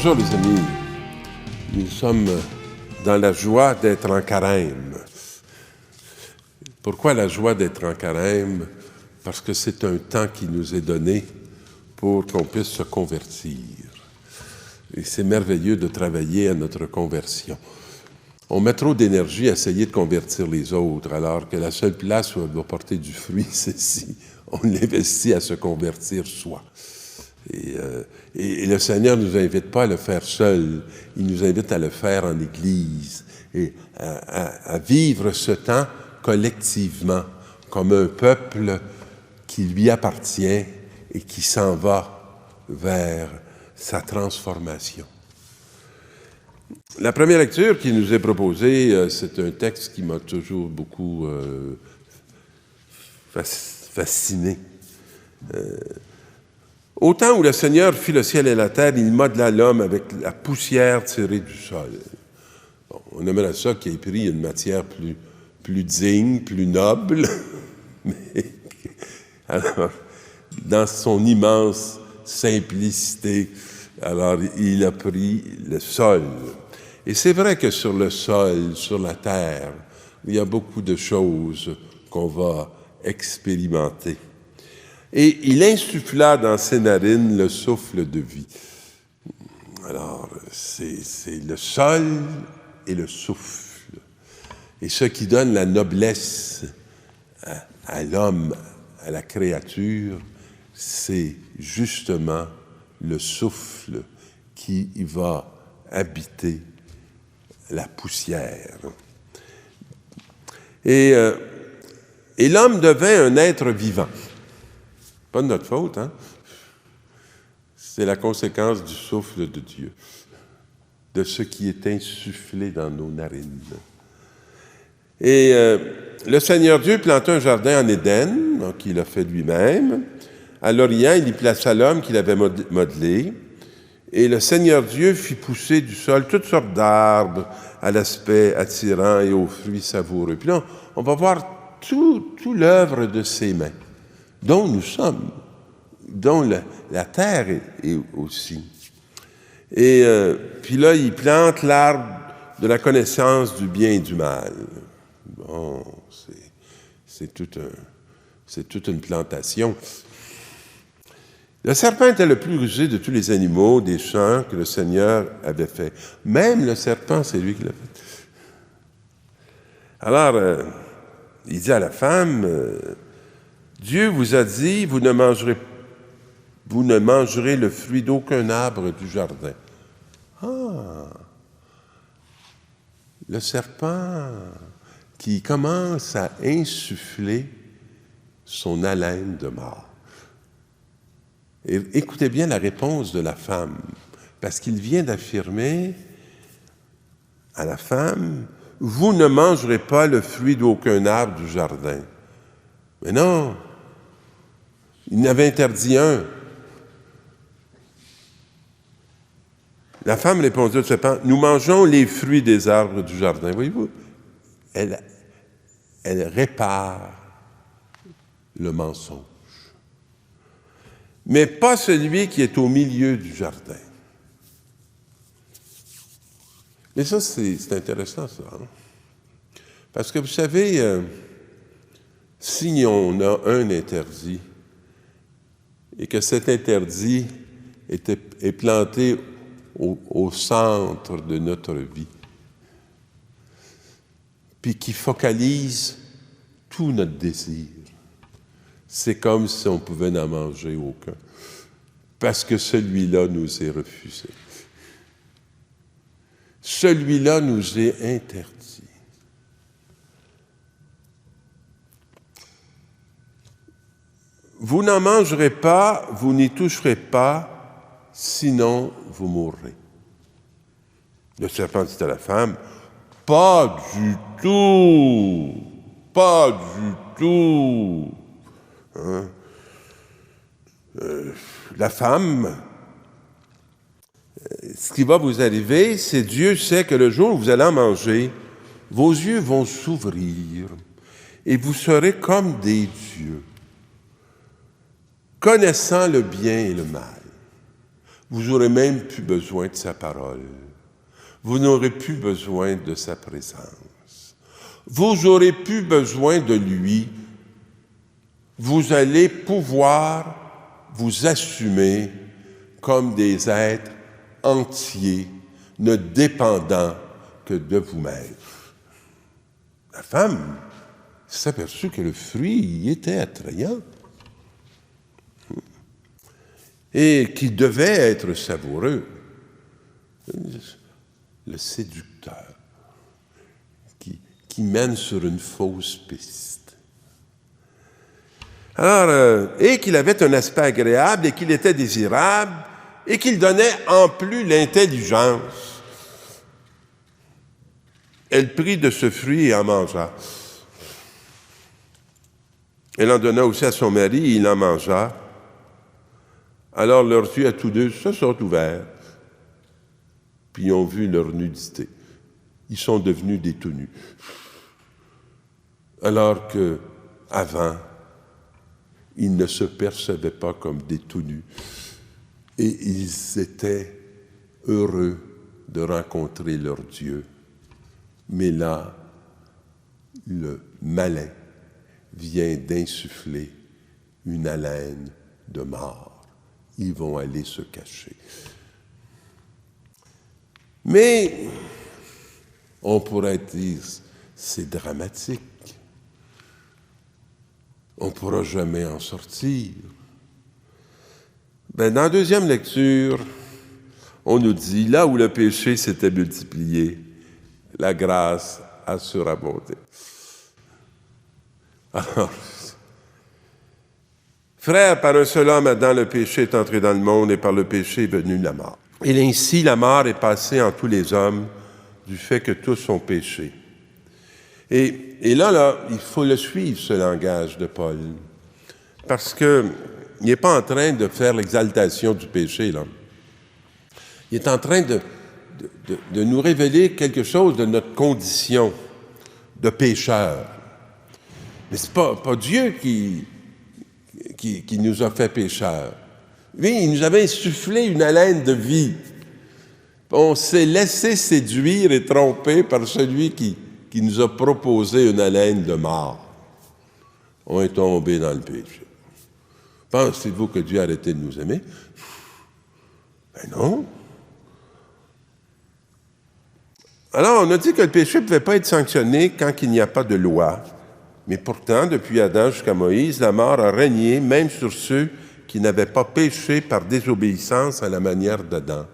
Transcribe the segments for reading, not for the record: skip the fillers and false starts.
Bonjour les amis, nous sommes dans la joie d'être en carême. Pourquoi la joie d'être en carême? Parce que c'est un temps qui nous est donné pour qu'on puisse se convertir. Et c'est merveilleux de travailler à notre conversion. On met trop d'énergie à essayer de convertir les autres, alors que la seule place où on doit porter du fruit, c'est si on l'investit à se convertir soi. Et le Seigneur ne nous invite pas à le faire seul, il nous invite à le faire en Église et à vivre ce temps collectivement, comme un peuple qui lui appartient et qui s'en va vers sa transformation. La première lecture qui nous est proposée, c'est un texte qui m'a toujours beaucoup fasciné. Au temps où le Seigneur fit le ciel et la terre, il modela l'homme avec la poussière tirée du sol. Bon, on aimerait ça qu'il ait pris une matière plus digne, plus noble, mais alors, dans son immense simplicité, alors il a pris le sol. Et c'est vrai que sur le sol, sur la terre, il y a beaucoup de choses qu'on va expérimenter. Et il insuffla dans ses narines le souffle de vie. Alors, c'est le sol et le souffle. Et ce qui donne la noblesse à l'homme, à la créature, c'est justement le souffle qui va habiter la poussière. Et l'homme devint un être vivant. Pas de notre faute, hein? C'est la conséquence du souffle de Dieu, de ce qui est insufflé dans nos narines. Et le Seigneur Dieu planta un jardin en Éden, donc il l'a fait lui-même. À l'Orient, il y plaça l'homme qu'il avait modelé. Et le Seigneur Dieu fit pousser du sol toutes sortes d'arbres à l'aspect attirant et aux fruits savoureux. Puis là, on va voir tout l'œuvre de ses mains, dont nous sommes, dont la terre est aussi. Et puis là, il plante l'arbre de la connaissance du bien et du mal. Bon, c'est toute une plantation. Le serpent était le plus rusé de tous les animaux des champs que le Seigneur avait fait. Même le serpent, c'est lui qui l'a fait. Alors, il dit à la femme, Dieu vous a dit, vous ne mangerez le fruit d'aucun arbre du jardin. Ah! Le serpent qui commence à insuffler son haleine de mort. Et écoutez bien la réponse de la femme, parce qu'il vient d'affirmer à la femme, vous ne mangerez pas le fruit d'aucun arbre du jardin. Mais non, il n'avait interdit un. La femme répondit au serpent, nous mangeons les fruits des arbres du jardin. Voyez-vous, elle répare le mensonge. Mais pas celui qui est au milieu du jardin. Mais ça, c'est intéressant, ça. Hein? Parce que vous savez, si on a un interdit, et que cet interdit est planté au centre de notre vie, puis qui focalise tout notre désir, c'est comme si on pouvait n'en manger aucun, parce que celui-là nous est refusé. Celui-là nous est interdit. Vous n'en mangerez pas, vous n'y toucherez pas, sinon vous mourrez. Le serpent dit à la femme, pas du tout, pas du tout. Hein? La femme, ce qui va vous arriver, c'est Dieu sait que le jour où vous allez en manger, vos yeux vont s'ouvrir et vous serez comme des dieux, connaissant le bien et le mal. Vous n'aurez même plus besoin de sa parole. Vous n'aurez plus besoin de sa présence. Vous n'aurez plus besoin de lui. Vous allez pouvoir vous assumer comme des êtres entiers, ne dépendant que de vous-même. La femme s'est aperçue que le fruit était attrayant et qu'il devait être savoureux. Le séducteur qui mène sur une fausse piste. Alors, et qu'il avait un aspect agréable et qu'il était désirable et qu'il donnait en plus l'intelligence. Elle prit de ce fruit et en mangea. Elle en donna aussi à son mari et il en mangea. Alors leurs yeux à tous deux se sont ouverts, puis ils ont vu leur nudité. Ils sont devenus des tout nus. Alors qu'avant, ils ne se percevaient pas comme des tout nus. Et ils étaient heureux de rencontrer leur Dieu. Mais là, le malin vient d'insuffler une haleine de mort. Ils vont aller se cacher. Mais on pourrait dire, c'est dramatique. On ne pourra jamais en sortir. Dans la deuxième lecture, on nous dit, là où le péché s'était multiplié, la grâce a surabondé. Alors, frères, par un seul homme, Adam, le péché est entré dans le monde et par le péché est venue la mort. Et ainsi, la mort est passée en tous les hommes du fait que tous ont péché. Et là, il faut le suivre, ce langage de Paul, parce qu'il n'est pas en train de faire l'exaltation du péché, là. Il est en train de nous révéler quelque chose de notre condition de pécheur. Mais ce n'est pas Dieu qui nous a fait pécheurs. Oui, il nous avait insufflé une haleine de vie. On s'est laissé séduire et tromper par celui qui nous a proposé une haleine de mort. On est tombé dans le péché. Pensez-vous que Dieu a arrêté de nous aimer? Ben non. Alors, on a dit que le péché ne pouvait pas être sanctionné quand il n'y a pas de loi. Mais pourtant, depuis Adam jusqu'à Moïse, la mort a régné même sur ceux qui n'avaient pas péché par désobéissance à la manière d'Adam.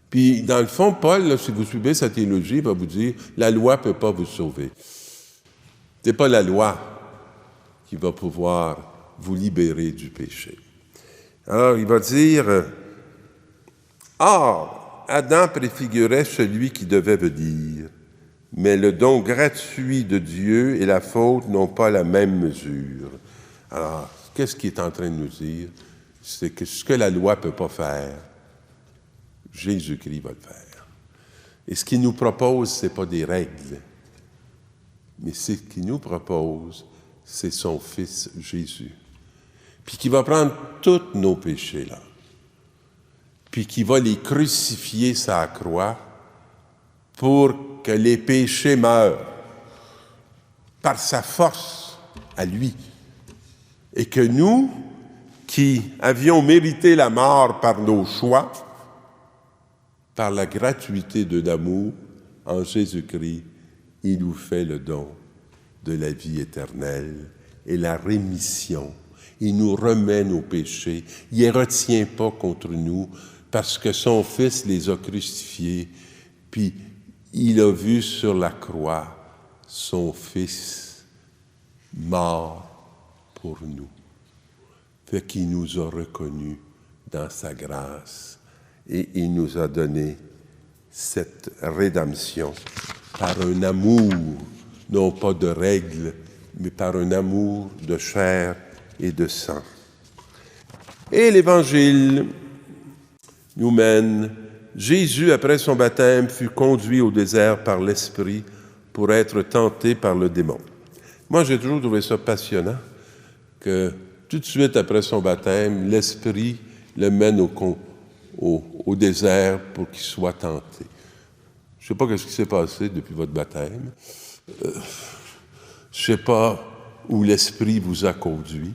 Puis, dans le fond, Paul, là, si vous suivez sa théologie, va vous dire, la loi ne peut pas vous sauver. Ce n'est pas la loi qui va pouvoir vous libérer du péché. Alors, il va dire, or, Adam préfigurait celui qui devait venir, mais le don gratuit de Dieu et la faute n'ont pas la même mesure. Alors, qu'est-ce qu'il est en train de nous dire? C'est que ce que la loi ne peut pas faire, Jésus-Christ va le faire. Et ce qu'il nous propose, ce n'est pas des règles, mais ce qu'il nous propose, c'est son Fils Jésus. Puis qui va prendre tous nos péchés, là. Puis qui va les crucifier sur la croix pour que les péchés meurent par sa force à lui. Et que nous, qui avions mérité la mort par nos choix, par la gratuité de l'amour en Jésus-Christ, il nous fait le don de la vie éternelle et la rémission. Il nous remet nos péchés. Il ne les retient pas contre nous parce que son Fils les a crucifiés. Puis il a vu sur la croix son Fils mort pour nous. Fait qu'il nous a reconnus dans sa grâce. Et il nous a donné cette rédemption par un amour, non pas de règles, mais par un amour de chair et de sang. Et l'Évangile nous mène. Jésus, après son baptême, fut conduit au désert par l'Esprit pour être tenté par le démon. Moi, j'ai toujours trouvé ça passionnant que tout de suite après son baptême, l'Esprit le mène au désert pour qu'il soit tenté. Je ne sais pas ce qui s'est passé depuis votre baptême. Je ne sais pas où l'Esprit vous a conduit.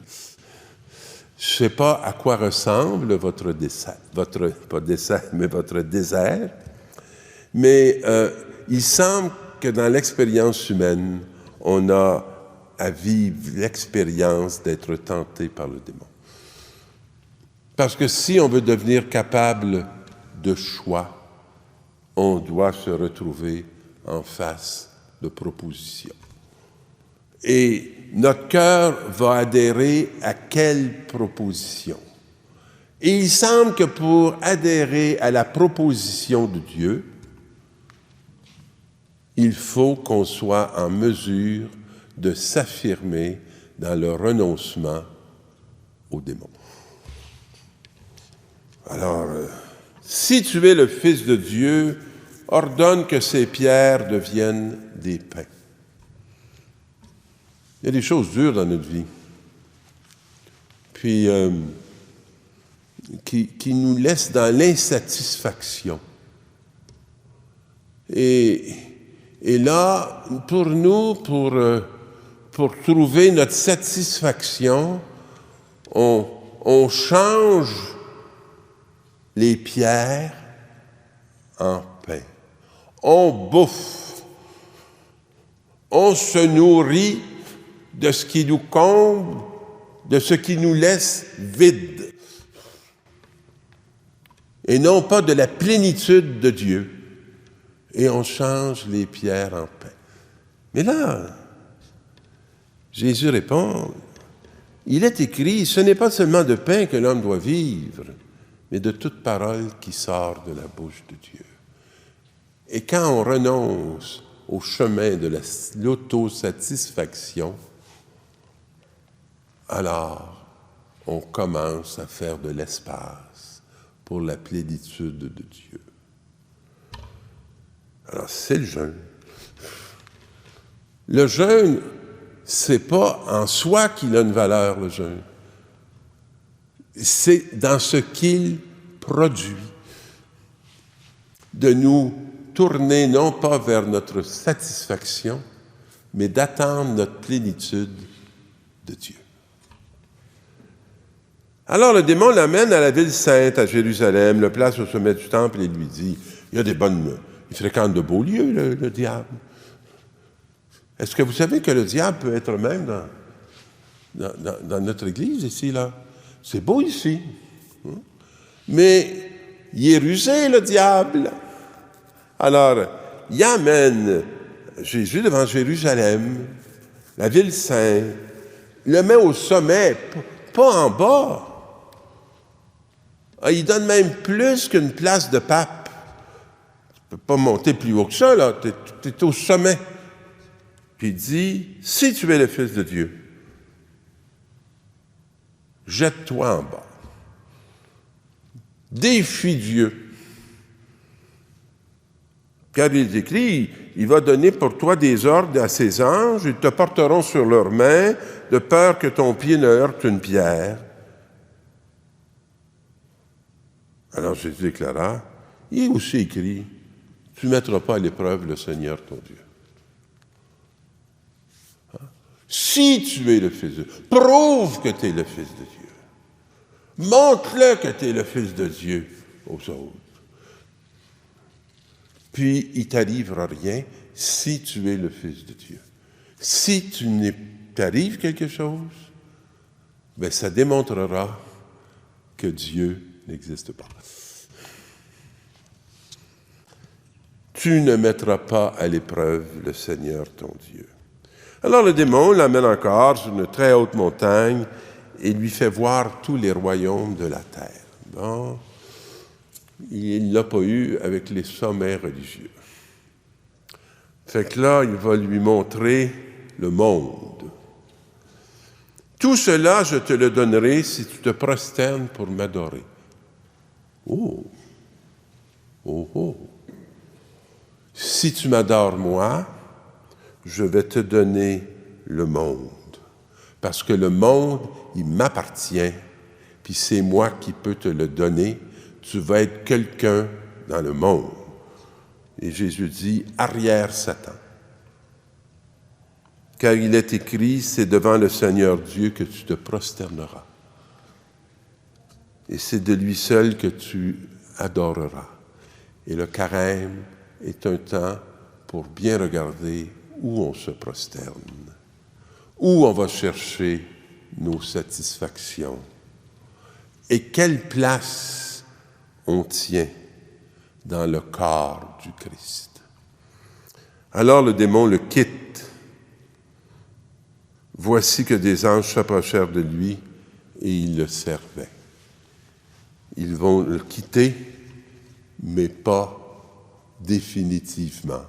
Je ne sais pas à quoi ressemble votre désert. Mais il semble que dans l'expérience humaine, on a à vivre l'expérience d'être tenté par le démon. Parce que si on veut devenir capable de choix, on doit se retrouver en face de propositions. Et notre cœur va adhérer à quelle proposition? Et il semble que pour adhérer à la proposition de Dieu, il faut qu'on soit en mesure de s'affirmer dans le renoncement au démon. Alors, si tu es le Fils de Dieu, ordonne que ces pierres deviennent des pains. Il y a des choses dures dans notre vie, puis qui nous laissent dans l'insatisfaction. Et là, pour nous, pour trouver notre satisfaction, on change les pierres en pain. On bouffe. On se nourrit de ce qui nous comble, de ce qui nous laisse vide. Et non pas de la plénitude de Dieu. Et on change les pierres en pain. Mais là, Jésus répond, il est écrit, ce n'est pas seulement de pain que l'homme doit vivre, mais de toute parole qui sort de la bouche de Dieu. Et quand on renonce au chemin de l'autosatisfaction, alors on commence à faire de l'espace pour la plénitude de Dieu. Alors, c'est le jeûne. Le jeûne, c'est pas en soi qu'il a une valeur, le jeûne. C'est dans ce qu'il produit. De nous tourner non pas vers notre satisfaction, mais d'attendre notre plénitude de Dieu. Alors le démon l'amène à la ville sainte, à Jérusalem, le place au sommet du temple et lui dit, il fréquente de beaux lieux, le diable. Est-ce que vous savez que le diable peut être même dans notre église ici, là? C'est beau ici. Mais il est rusé, le diable. Alors, il amène Jésus devant Jérusalem, la ville sainte, le met au sommet, pas en bas. Il donne même plus qu'une place de pape. Tu ne peux pas monter plus haut que ça, là. Tu es au sommet. Puis il dit, si tu es le Fils de Dieu, jette-toi en bas. Défie Dieu. Car il est écrit, il va donner pour toi des ordres à ses anges, ils te porteront sur leurs mains, de peur que ton pied ne heurte une pierre. Alors Jésus déclara, il est aussi écrit, tu ne mettras pas à l'épreuve le Seigneur ton Dieu. Si tu es le Fils de Dieu, prouve que tu es le Fils de Dieu. Montre-le que tu es le Fils de Dieu aux autres. Puis, il ne t'arrivera rien si tu es le Fils de Dieu. Si t'arrive quelque chose, bien, ça démontrera que Dieu n'existe pas. Tu ne mettras pas à l'épreuve le Seigneur ton Dieu. Alors le démon l'amène encore sur une très haute montagne et lui fait voir tous les royaumes de la terre. Bon, il ne l'a pas eu avec les sommets religieux. Fait que là, il va lui montrer le monde. Tout cela, je te le donnerai si tu te prosternes pour m'adorer. Oh! Oh, oh! Si tu m'adores, moi, je vais te donner le monde. Parce que le monde, il m'appartient, puis c'est moi qui peux te le donner. Tu vas être quelqu'un dans le monde. Et Jésus dit, arrière Satan. Car il est écrit, c'est devant le Seigneur Dieu que tu te prosterneras. Et c'est de lui seul que tu adoreras. Et le carême est un temps pour bien regarder où on se prosterne, où on va chercher nos satisfactions et quelle place on tient dans le corps du Christ. Alors le démon le quitte. Voici que des anges s'approchèrent de lui et ils le servaient. Ils vont le quitter, mais pas définitivement.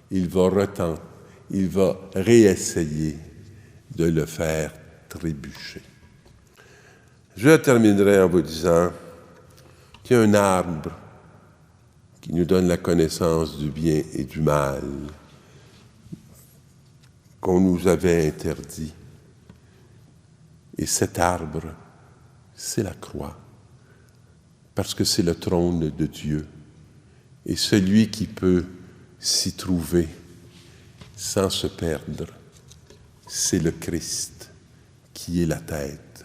Il va retenter, il va réessayer de le faire trébucher. Je terminerai en vous disant qu'il y a un arbre qui nous donne la connaissance du bien et du mal qu'on nous avait interdit. Et cet arbre, c'est la croix, parce que c'est le trône de Dieu. Et celui qui peut s'y trouver sans se perdre, c'est le Christ qui est la tête,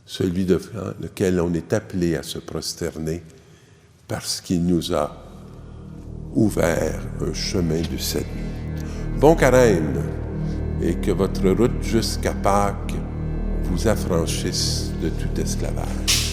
celui devant lequel on est appelé à se prosterner parce qu'il nous a ouvert un chemin du salut. Bon carême, et que votre route jusqu'à Pâques vous affranchisse de tout esclavage.